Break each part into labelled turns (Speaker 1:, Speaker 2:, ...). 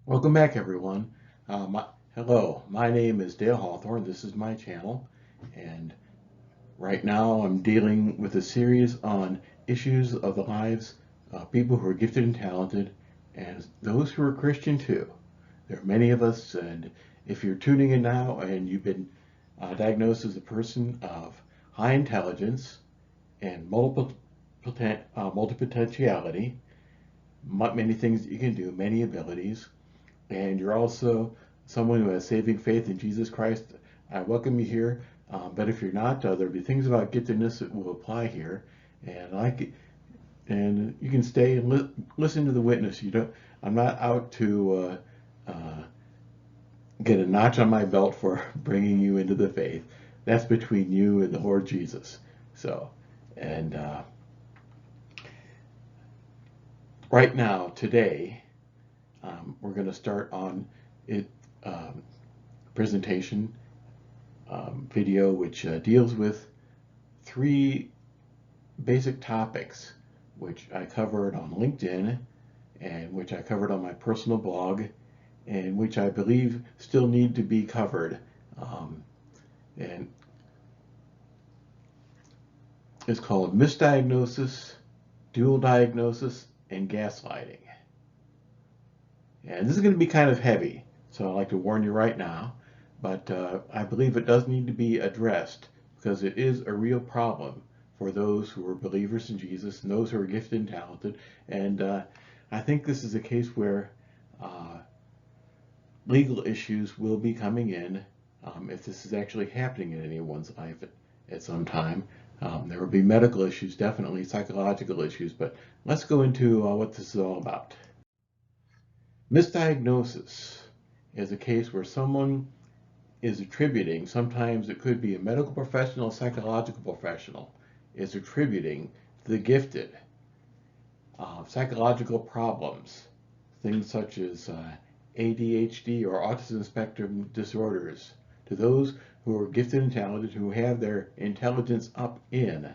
Speaker 1: Welcome back, everyone. Hello, my name is Dale Hawthorne. This is my channel, and right now I'm dealing with a series on issues of the lives of people who are gifted and talented, and those who are Christian too. There are many of us, and if you're tuning in now and you've been diagnosed as a person of high intelligence and multipotentiality, many things that you can do, many abilities, and you're also someone who has saving faith in Jesus Christ, I welcome you here. But if you're not, there'll be things about giftedness that will apply here, and and you can stay and listen to the witness. You don't. I'm not out to get a notch on my belt for bringing you into the faith. That's between you and the Lord Jesus. So, and right now, today, we're going to start on it presentation video, which deals with three basic topics, which I covered on LinkedIn and which I covered on my personal blog, and which I believe still need to be covered. And it's called Misdiagnosis, Dual Diagnosis, and Gaslighting. And this is going to be kind of heavy, so I'd like to warn you right now, but I believe it does need to be addressed because it is a real problem for those who are believers in Jesus and those who are gifted and talented. And I think this is a case where legal issues will be coming in if this is actually happening in anyone's life at some time. There will be medical issues, definitely psychological issues, but let's go into what this is all about. Misdiagnosis is a case where someone is attributing, sometimes it could be a medical professional, psychological professional, is attributing to the gifted psychological problems, things such as ADHD or autism spectrum disorders, to those who are gifted and talented, who have their intelligence up in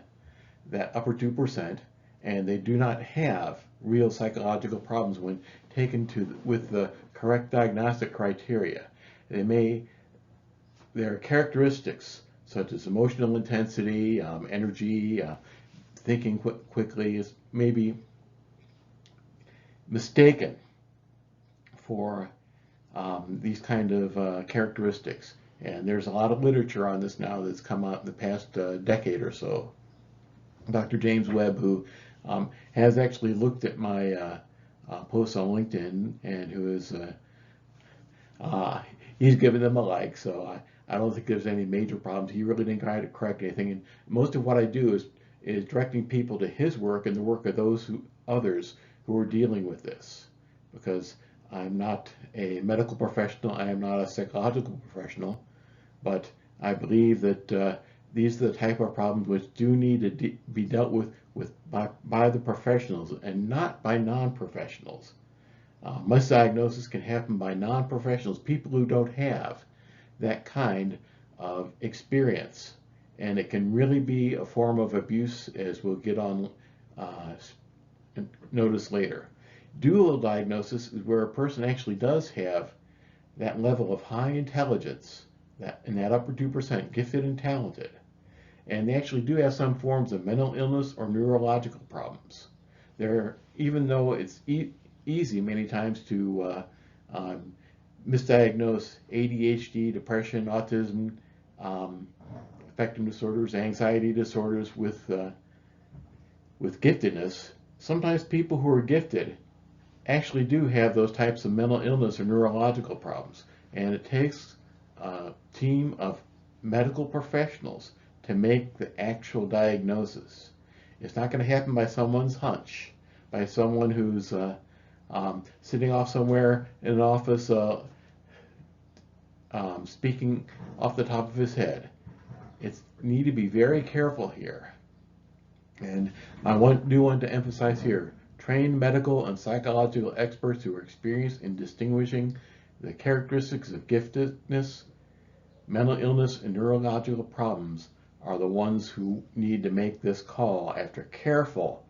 Speaker 1: that upper 2%, and they do not have real psychological problems when taken with the correct diagnostic criteria. There are characteristics such as emotional intensity, energy, thinking quickly is maybe mistaken for these kind of characteristics. And there's a lot of literature on this now that's come out in the past decade or so. Dr. James Webb, who has actually looked at my posts on LinkedIn, and who is he's given them a like. So I don't think there's any major problems. He really didn't try to correct anything. And most of what I do is directing people to his work and the work of others who are dealing with this, because I'm not a medical professional. I am not a psychological professional, but I believe that these are the type of problems which do need to be dealt with by the professionals and not by non-professionals. Misdiagnosis can happen by non-professionals, people who don't have that kind of experience, and it can really be a form of abuse, as we'll get on notice later. Dual diagnosis is where a person actually does have that level of high intelligence, that in that upper 2%, gifted and talented, and they actually do have some forms of mental illness or neurological problems. Even though it's easy many times to misdiagnose ADHD, depression, autism, spectrum disorders, anxiety disorders with giftedness, sometimes people who are gifted actually do have those types of mental illness or neurological problems. And it takes a team of medical professionals to make the actual diagnosis. It's not going to happen by someone's hunch, by someone who's sitting off somewhere in an office speaking off the top of his head. It's need to be very careful here. And I do want to emphasize here, trained medical and psychological experts who are experienced in distinguishing the characteristics of giftedness, mental illness, and neurological problems are the ones who need to make this call after careful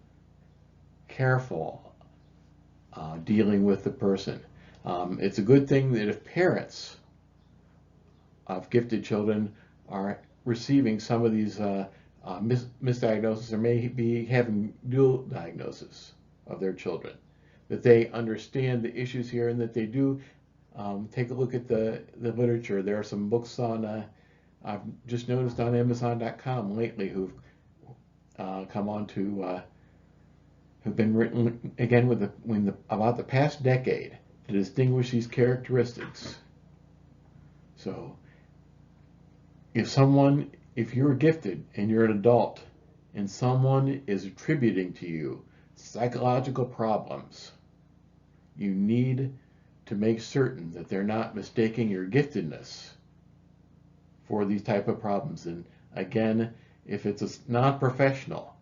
Speaker 1: dealing with the person. It's a good thing that if parents of gifted children are receiving some of these misdiagnosis or may be having dual diagnosis of their children, that they understand the issues here and that they do take a look at the literature. There are some books on, I've just noticed on Amazon.com lately who've come on to, who've been written again about the past decade to distinguish these characteristics. So if you're gifted and you're an adult and someone is attributing to you psychological problems, you need to make certain that they're not mistaking your giftedness for these type of problems. And again, if it's a non-professional,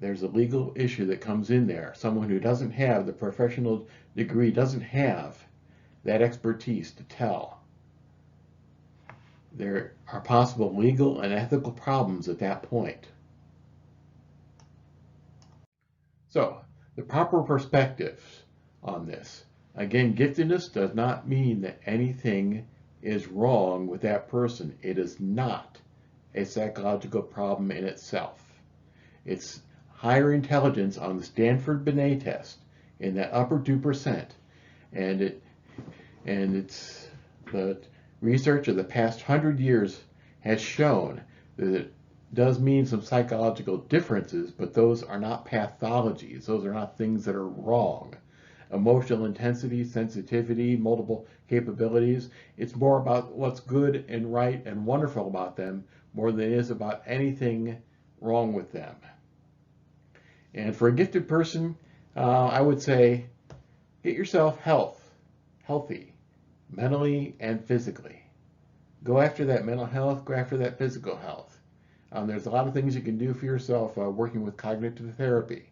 Speaker 1: there's a legal issue that comes in there. Someone who doesn't have the professional degree, doesn't have that expertise to tell. There are possible legal and ethical problems at that point. So, the proper perspectives on this. Again, giftedness does not mean that anything is wrong with that person. It is not a psychological problem in itself. It's higher intelligence on the Stanford Binet test in that upper 2%. And it's the research of the past 100 years has shown that it does mean some psychological differences, but those are not pathologies. Those are not things that are wrong. Emotional intensity, sensitivity, multiple capabilities. It's more about what's good and right and wonderful about them more than it is about anything wrong with them. And for a gifted person, I would say get yourself healthy, mentally and physically. Go after that mental health, go after that physical health. There's a lot of things you can do for yourself working with cognitive therapy.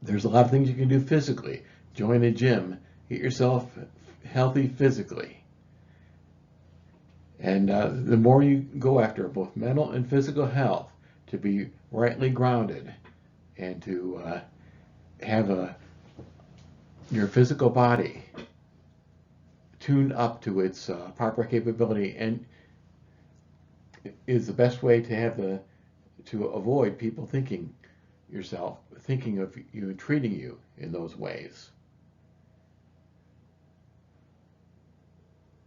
Speaker 1: There's a lot of things you can do physically. Join a gym, get yourself healthy physically. And the more you go after both mental and physical health, to be rightly grounded and to have your physical body tuned up to its proper capability, and is the best way to avoid people thinking of you and treating you in those ways.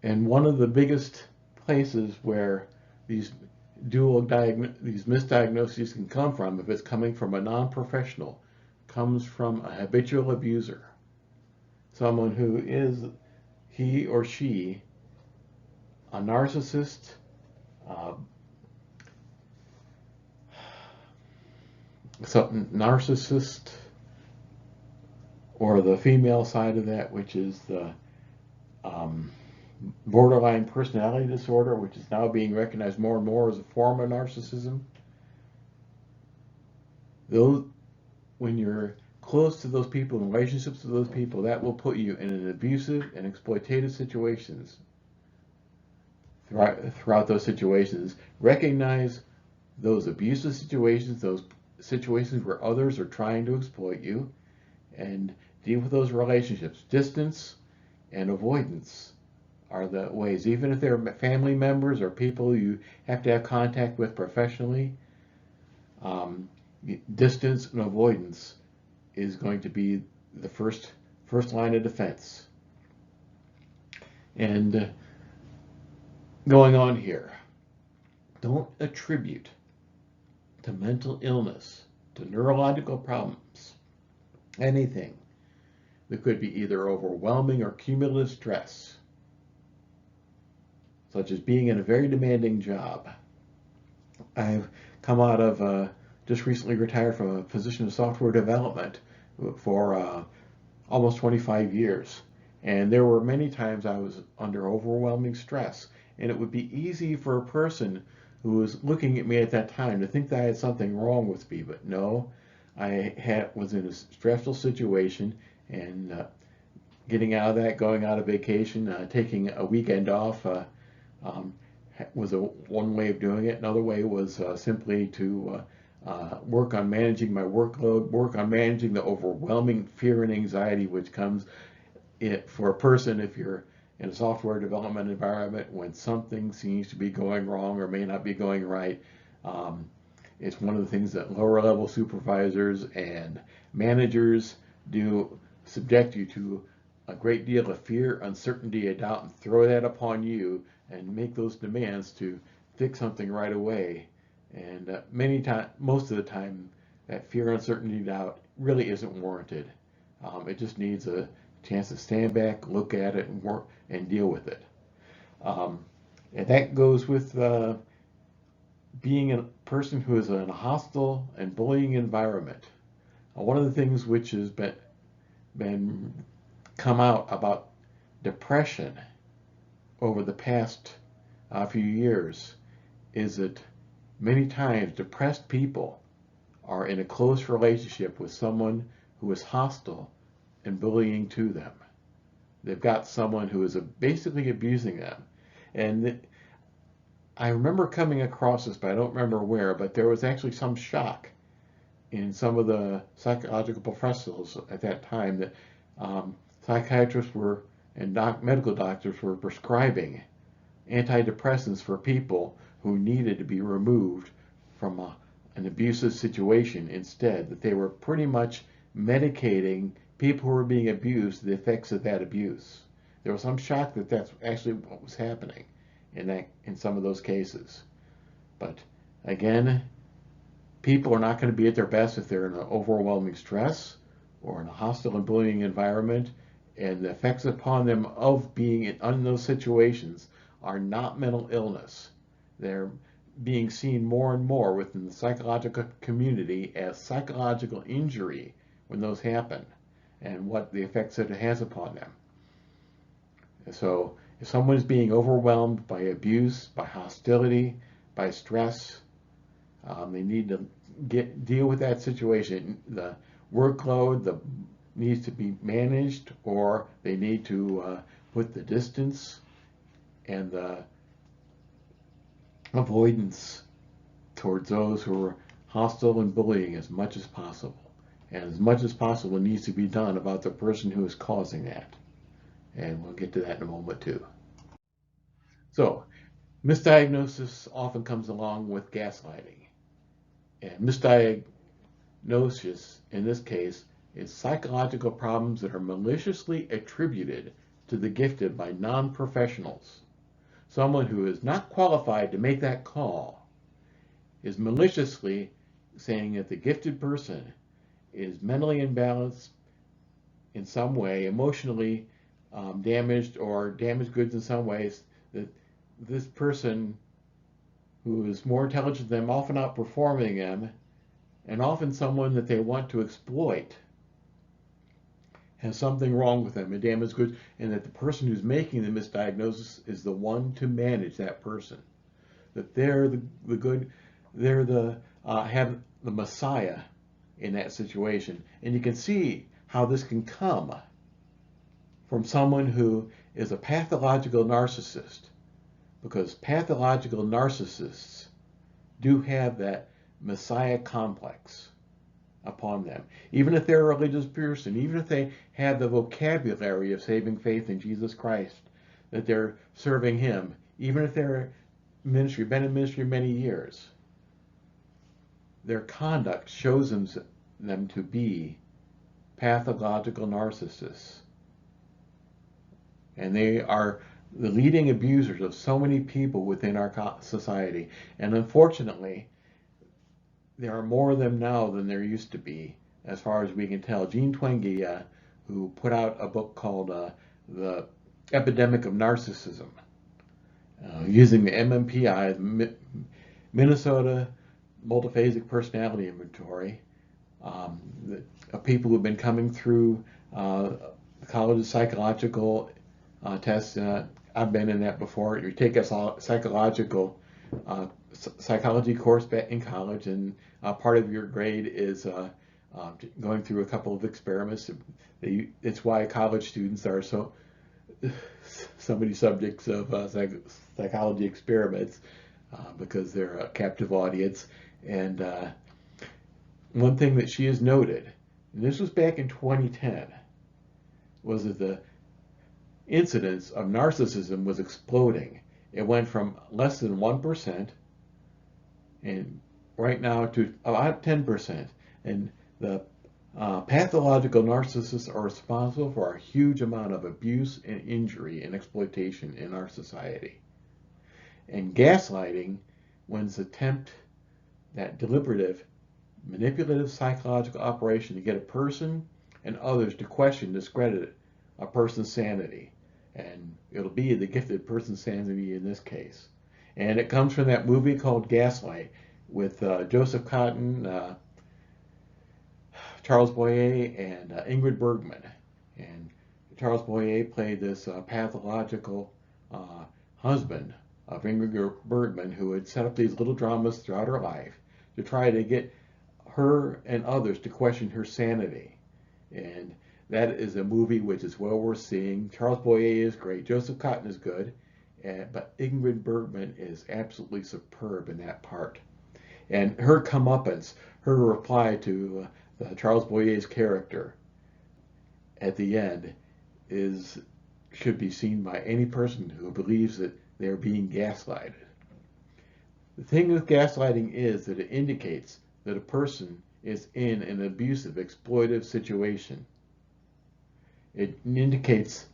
Speaker 1: And one of the biggest places where these misdiagnoses can come from, if it's coming from a non-professional, comes from a habitual abuser. Someone who is, he or she, a narcissist, or the female side of that, which is the borderline personality disorder, which is now being recognized more and more as a form of narcissism. When you're close to those people, in relationships with those people, that will put you in an abusive and exploitative situations throughout those situations. Recognize those abusive situations, those situations where others are trying to exploit you, and deal with those relationships. Distance and avoidance are the ways. Even if they're family members or people you have to have contact with professionally, distance and avoidance is going to be the first line of defense. And going on here, don't attribute to mental illness, to neurological problems, anything that could be either overwhelming or cumulative stress, such as being in a very demanding job. I've come out of, just recently retired from a position of software development for almost 25 years. And there were many times I was under overwhelming stress. And it would be easy for a person who was looking at me at that time to think that I had something wrong with me. But no, I was in a stressful situation, and getting out of that, going on a vacation, taking a weekend off was one way of doing it. Another way was simply to work on managing my workload, work on managing the overwhelming fear and anxiety which comes for a person, if you're in a software development environment, when something seems to be going wrong or may not be going right, um, it's one of the things that lower level supervisors and managers do, subject you to a great deal of fear, uncertainty, and doubt, and throw that upon you and make those demands to fix something right away. And most of the time, that fear, uncertainty, doubt really isn't warranted. It just needs a chance to stand back, look at it, and work and deal with it. Um, and that goes with being a person who is in a hostile and bullying environment. One of the things which has been come out about depression over the past few years is that many times depressed people are in a close relationship with someone who is hostile and bullying to them. They've got someone who is basically abusing them. And I remember coming across this, but I don't remember where, but there was actually some shock in some of the psychological professionals at that time that psychiatrists were and medical doctors were prescribing antidepressants for people who needed to be removed from an abusive situation instead, that they were pretty much medicating people who were being abused, the effects of that abuse. There was some shock that that's actually what was happening in some of those cases. But again, people are not going to be at their best if they're in an overwhelming stress or in a hostile and bullying environment, and the effects upon them of being in those situations are not mental illness. They're being seen more and more within the psychological community as psychological injury when those happen, and what the effects that it has upon them. So if someone is being overwhelmed by abuse, by hostility, by stress, they need to deal with that situation. The workload needs to be managed, or they need to put the distance and the avoidance towards those who are hostile and bullying as much as possible. And as much as possible needs to be done about the person who is causing that. And we'll get to that in a moment too. So, misdiagnosis often comes along with gaslighting. And misdiagnosis, in this case, is psychological problems that are maliciously attributed to the gifted by non-professionals. Someone who is not qualified to make that call is maliciously saying that the gifted person is mentally imbalanced in some way, emotionally damaged, or damaged goods in some ways, that this person who is more intelligent than them, often outperforming them, and often someone that they want to exploit, has something wrong with them and damaged goods, and that the person who's making the misdiagnosis is the one to manage that person. That they're the good, they're the have the Messiah in that situation. And you can see how this can come from someone who is a pathological narcissist, because pathological narcissists do have that Messiah complex upon them. Even if they're a religious person, even if they have the vocabulary of saving faith in Jesus Christ, that they're serving Him, even if they're been in ministry many years, their conduct shows them to be pathological narcissists. And they are the leading abusers of so many people within our society. And unfortunately, there are more of them now than there used to be, as far as we can tell. Jean Twenge, who put out a book called The Epidemic of Narcissism, using the MMPI, the Minnesota Multiphasic Personality Inventory, of people who have been coming through the college's psychological tests. I've been in that before. You take a psychological psychology course in college, and part of your grade is going through a couple of experiments. It's why college students are so many subjects of psychology experiments, because they're a captive audience. And one thing that she has noted, and this was back in 2010, was that the incidence of narcissism was exploding. It went from less than 1% and right now to about 10%. And the pathological narcissists are responsible for a huge amount of abuse and injury and exploitation in our society. And gaslighting, when it's attempt that deliberative, manipulative psychological operation to get a person and others to question, discredit a person's sanity. And it'll be the gifted person's sanity in this case. And it comes from that movie called Gaslight with Joseph Cotton, Charles Boyer, and Ingrid Bergman. And Charles Boyer played this pathological husband of Ingrid Bergman, who had set up these little dramas throughout her life to try to get her and others to question her sanity. And that is a movie which is well worth seeing. Charles Boyer is great. Joseph Cotton is good. But Ingrid Bergman is absolutely superb in that part. And her comeuppance, her reply to Charles Boyer's character at the end should be seen by any person who believes that they're being gaslighted. The thing with gaslighting is that it indicates that a person is in an abusive, exploitive situation. It indicates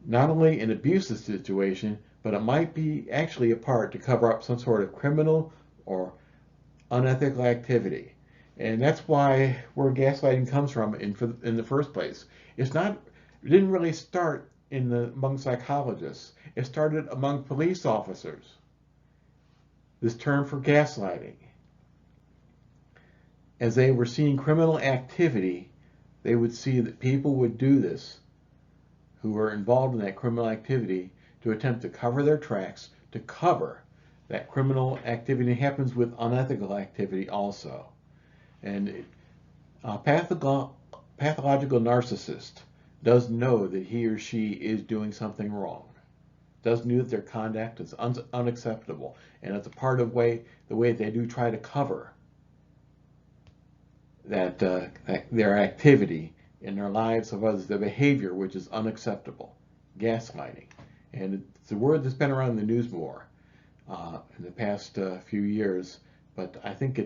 Speaker 1: not only an abusive situation, but it might be actually a part to cover up some sort of criminal or unethical activity. And that's where gaslighting comes from in the first place. It didn't really start among psychologists. It started among police officers. This term for gaslighting. As they were seeing criminal activity, they would see that people would do this who were involved in that criminal activity to attempt to cover their tracks, to cover that criminal activity happens with unethical activity also. And a pathological narcissist does know that he or she is doing something wrong, does know that their conduct is unacceptable, and it's a part of the way they do try to cover that their activity in their lives of others, their behavior which is unacceptable. Gaslighting. And it's a word that's been around the news more in the past few years, but I think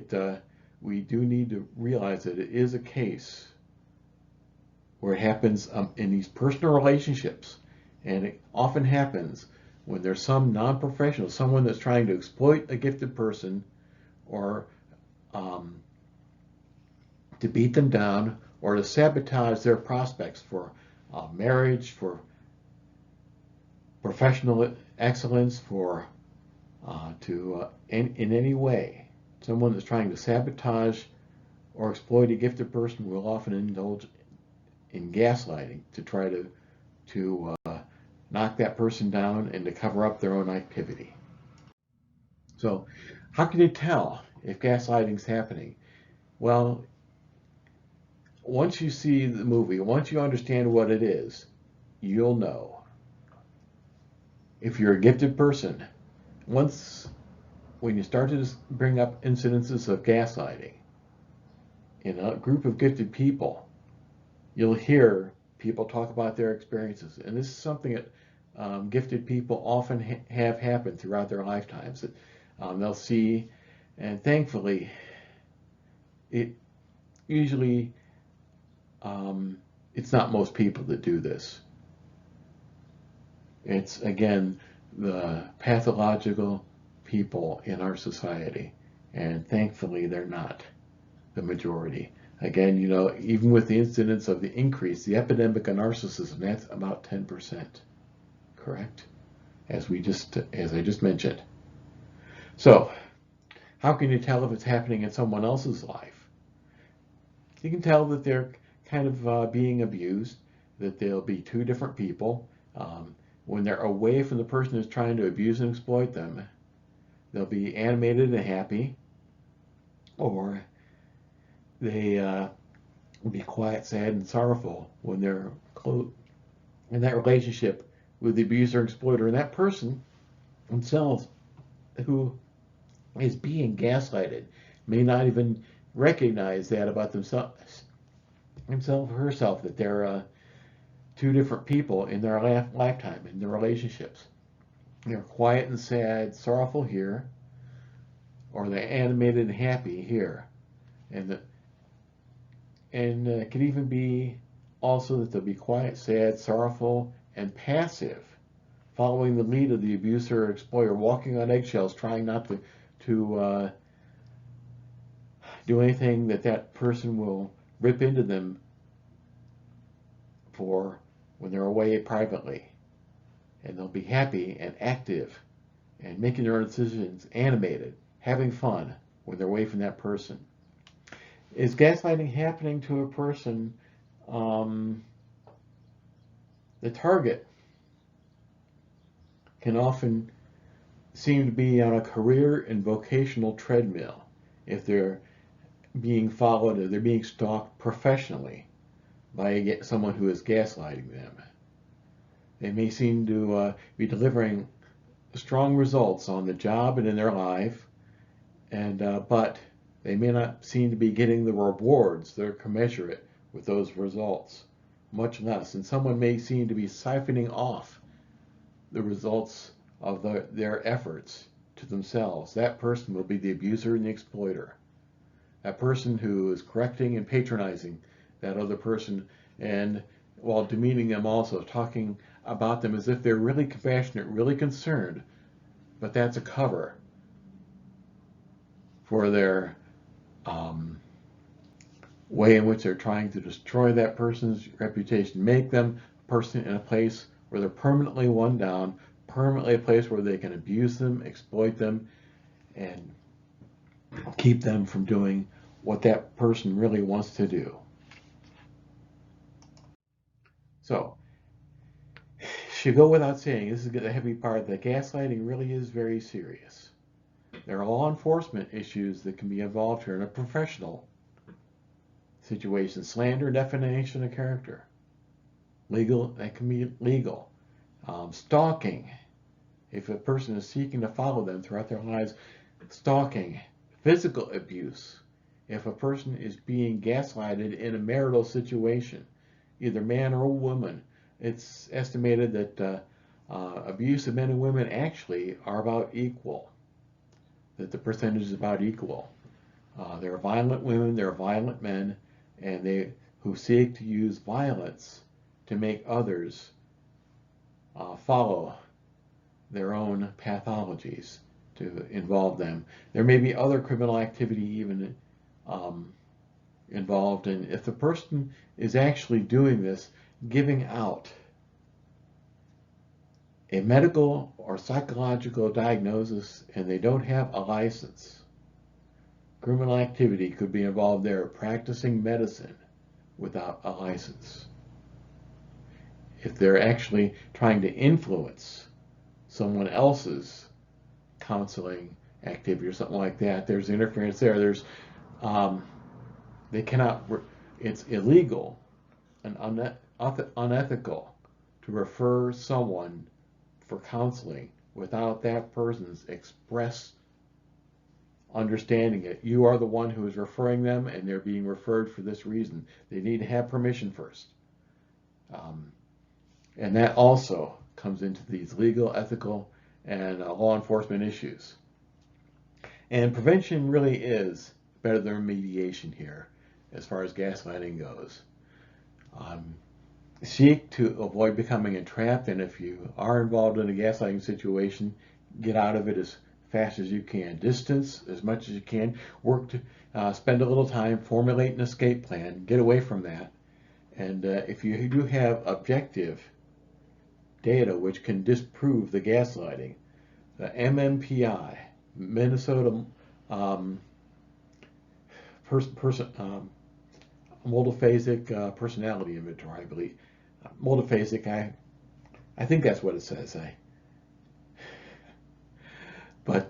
Speaker 1: we do need to realize that it is a case where it happens in these personal relationships, and it often happens when there's some non-professional, someone that's trying to exploit a gifted person or to beat them down or to sabotage their prospects for marriage, for professional excellence, for in any way. Someone that's trying to sabotage or exploit a gifted person will often indulge in gaslighting to try to knock that person down and to cover up their own activity. So how can you tell if gaslighting is happening? Well, once you see the movie, once you understand what it is, you'll know. If you're a gifted person, when you start to bring up incidences of gaslighting in a group of gifted people, you'll hear people talk about their experiences. And this is something that gifted people often have happen throughout their lifetimes. That they'll see, and thankfully, it usually, it's not most people that do this. It's, again, the pathological people in our society. And thankfully, they're not the majority. Again, even with the incidence of the increase, the epidemic of narcissism, that's about 10%. Correct? As I just mentioned. So, how can you tell if it's happening in someone else's life? You can tell that they're kind of being abused, that they'll be two different people. When they're away from the person who's trying to abuse and exploit them, they'll be animated and happy, or they will be quiet, sad, and sorrowful when they're in that relationship with the abuser and exploiter. And that person themselves, who is being gaslighted, may not even recognize that about themselves or herself, that they're two different people in their lifetime, in their relationships. They're quiet and sad, sorrowful here, or they're animated and happy here. And it could even be also that they'll be quiet, sad, sorrowful, and passive, following the lead of the abuser or exploiter, walking on eggshells, trying not to do anything that person will rip into them for when they're away privately. And they'll be happy and active and making their own decisions, animated, having fun when they're away from that person. Is gaslighting happening to a person? The target can often seem to be on a career and vocational treadmill if they're being followed or they're being stalked professionally by someone who is gaslighting them. They may seem to be delivering strong results on the job and in their life, but they may not seem to be getting the rewards that are commensurate with those results, much less. And someone may seem to be siphoning off the results of their efforts to themselves. That person will be the abuser and the exploiter. That person who is correcting and patronizing that other person, and while demeaning them also, talking about them as if they're really compassionate, really concerned, but that's a cover for their way in which they're trying to destroy that person's reputation, make them a person in a place where they're permanently one down, permanently a place where they can abuse them, exploit them, and keep them from doing what that person really wants to do. So, should go without saying, this is the heavy part, that gaslighting really is very serious. There are law enforcement issues that can be involved here in a professional situation. Slander, defamation of character. Legal, that can be legal. Stalking, if a person is seeking to follow them throughout their lives. Stalking. Physical abuse, if a person is being gaslighted in a marital situation, either man or woman. It's estimated that abuse of men and women actually are about equal, that the percentage is about equal. There are violent women, there are violent men, and they who seek to use violence to make others follow their own pathologies to involve them. There may be other criminal activity even involved, and if the person is actually doing this, giving out a medical or psychological diagnosis and they don't have a license, criminal activity could be involved there, practicing medicine without a license. If they're actually trying to influence someone else's counseling activity or something like that, there's interference there. There's they cannot, it's illegal and unethical to refer someone for counseling without that person's express understanding it. You are the one who is referring them, and they're being referred for this reason. They need to have permission first. And that also comes into these legal, ethical, and law enforcement issues. And prevention really is better than remediation here as far as gaslighting goes. Seek to avoid becoming entrapped, and if you are involved in a gaslighting situation, get out of it as fast as you can. Distance as much as you can. Work to spend a little time, formulate an escape plan, get away from that. And if you do have objective data which can disprove the gaslighting, the MMPI, Minnesota multiphasic personality inventory, I believe. Multiphasic, I think that's what it says. But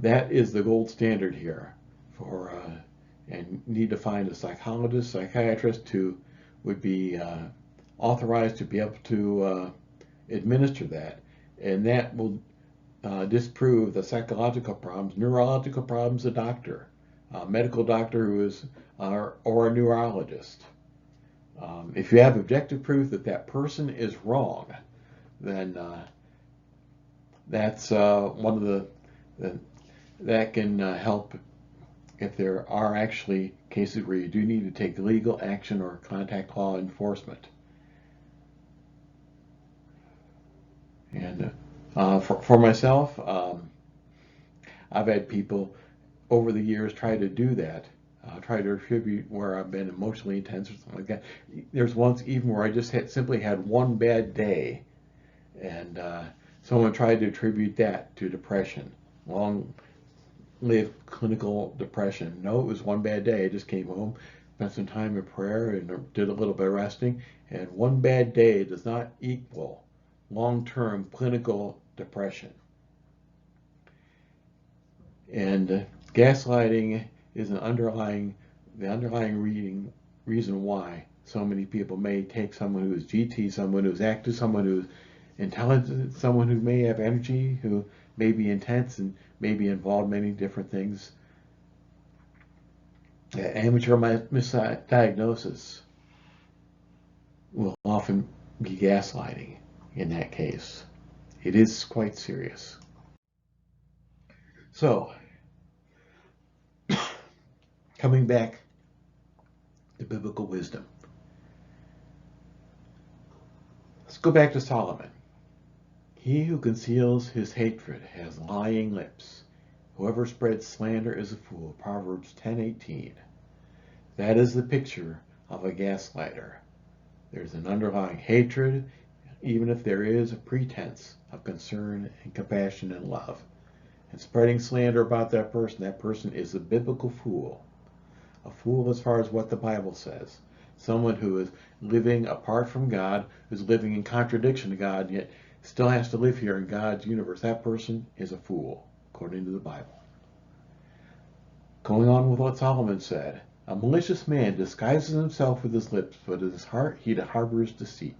Speaker 1: that is the gold standard here for, and need to find a psychologist, psychiatrist who would be authorized to be able to administer that, and that will disprove the psychological problems, neurological problems, a doctor, a medical doctor who is, or a neurologist. If you have objective proof that that person is wrong, then that's one of the that can help if there are actually cases where you do need to take legal action or contact law enforcement. And for myself, I've had people over the years try to do that, try to attribute where I've been emotionally intense or something like that. There's once even where I just simply had one bad day, and someone tried to attribute that to depression, long-lived clinical depression. No, it was one bad day. I just came home, spent some time in prayer, and did a little bit of resting. And one bad day does not equal long-term clinical depression. And gaslighting is the underlying reason why so many people may take someone who is GT, someone who's active, someone who's intelligent, someone who may have energy, who may be intense and may be involved in many different things. Amateur misdiagnosis will often be gaslighting in that case. It is quite serious. So, coming back to biblical wisdom. Let's go back to Solomon. He who conceals his hatred has lying lips. Whoever spreads slander is a fool. Proverbs 10:18. That is the picture of a gaslighter. There's an underlying hatred, even if there is a pretense of concern and compassion and love. And spreading slander about that person is a biblical fool. A fool as far as what the Bible says. Someone who is living apart from God, who's living in contradiction to God, yet still has to live here in God's universe. That person is a fool, according to the Bible. Going on with what Solomon said, a malicious man disguises himself with his lips, but in his heart he harbors deceit.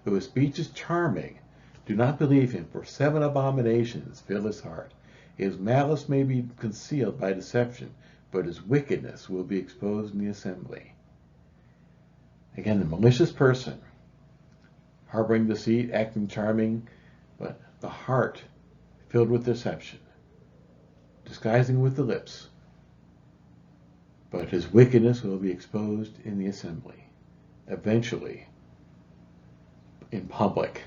Speaker 1: Though his speech is charming, do not believe him, for 7 abominations fill his heart. His malice may be concealed by deception, but his wickedness will be exposed in the assembly. Again, the malicious person, harboring deceit, acting charming, but the heart filled with deception, disguising with the lips, but his wickedness will be exposed in the assembly, eventually, in public,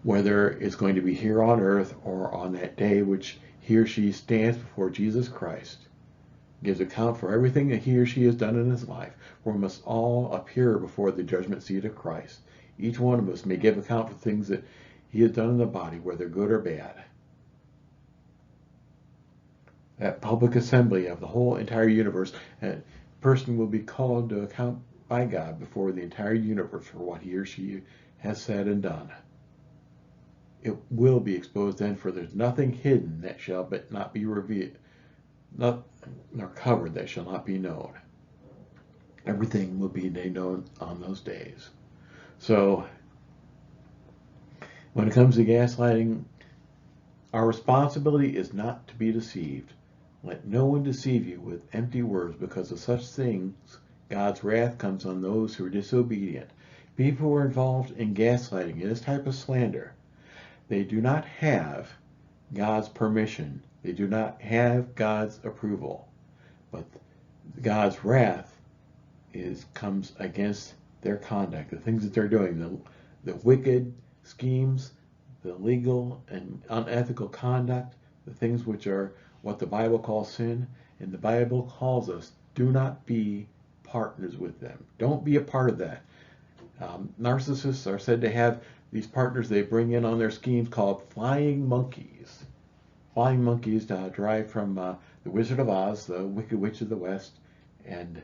Speaker 1: whether it's going to be here on earth or on that day which he or she stands before Jesus Christ, gives account for everything that he or she has done in his life. For we must all appear before the judgment seat of Christ. Each one of us may give account for things that he has done in the body, whether good or bad. That public assembly of the whole entire universe, a person will be called to account by God before the entire universe for what he or she has said and done. It will be exposed then, for there's nothing hidden that shall not be revealed, nor covered that shall not be known. Everything will be made known on those days. So, when it comes to gaslighting, our responsibility is not to be deceived. Let no one deceive you with empty words, because of such things God's wrath comes on those who are disobedient. People who are involved in gaslighting, in this type of slander, they do not have God's permission. They do not have God's approval. But God's wrath comes against their conduct, the things that they're doing, the wicked schemes, the legal and unethical conduct, the things which are what the Bible calls sin. And the Bible calls us, do not be partners with them. Don't be a part of that. Narcissists are said to have these partners they bring in on their schemes called flying monkeys. Flying monkeys derived from the Wizard of Oz, the Wicked Witch of the West, and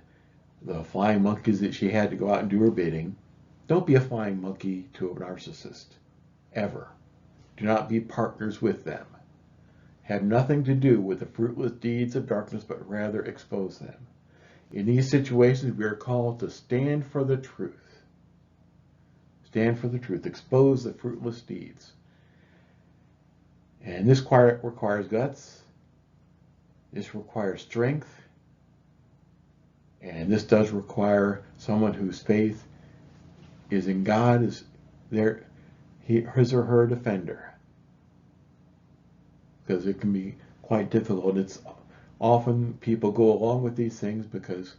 Speaker 1: the flying monkeys that she had to go out and do her bidding. Don't be a flying monkey to a narcissist, ever. Do not be partners with them. Have nothing to do with the fruitless deeds of darkness, but rather expose them. In these situations, we are called to stand for the truth. Stand for the truth. Expose the fruitless deeds. And this requires guts. This requires strength. And this does require someone whose faith is in God is there, his or her defender, because it can be quite difficult. It's often people go along with these things because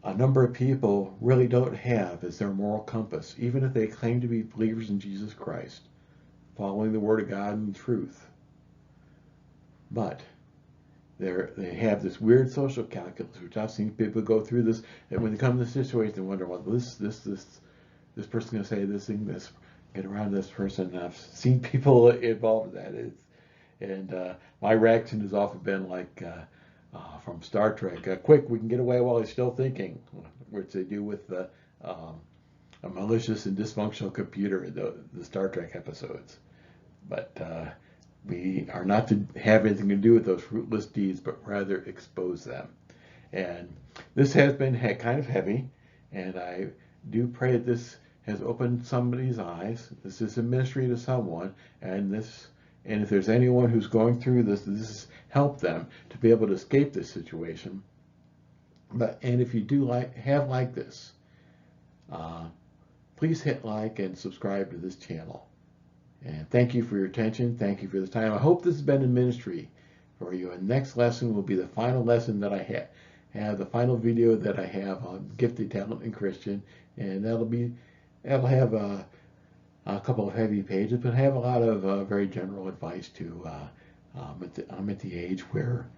Speaker 1: a number of people really don't have as their moral compass, even if they claim to be believers in Jesus Christ, following the Word of God and truth. But they have this weird social calculus, which I've seen people go through this, and when they come to this situation, they wonder, well, this person's going to say this thing, this, get around this person. And I've seen people involved in that. And my reaction has often been like, from Star Trek, quick, we can get away while he's still thinking, which they do with a malicious and dysfunctional computer in the Star Trek episodes. But we are not to have anything to do with those fruitless deeds, but rather expose them. And this has been kind of heavy, and I do pray that this has opened somebody's eyes. This is a ministry to someone, and if there's anyone who's going through this has helped them to be able to escape this situation. And if you do have this, please hit like and subscribe to this channel. And thank you for your attention. Thank you for the time. I hope this has been a ministry for you. And next lesson will be the final lesson that I have the final video that I have on gifted, talent, and Christian. And that'll have a couple of heavy pages, but have a lot of very general advice too. I'm at the age where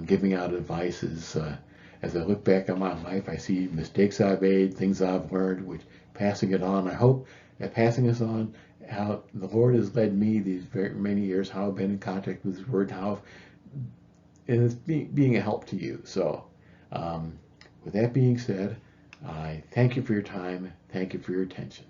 Speaker 1: giving out advice is, as I look back on my life, I see mistakes I've made, things I've learned, which passing it on. I hope that passing this on, how the Lord has led me these very many years, how I've been in contact with His Word, and it's being a help to you. So, with that being said, I thank you for your time. Thank you for your attention.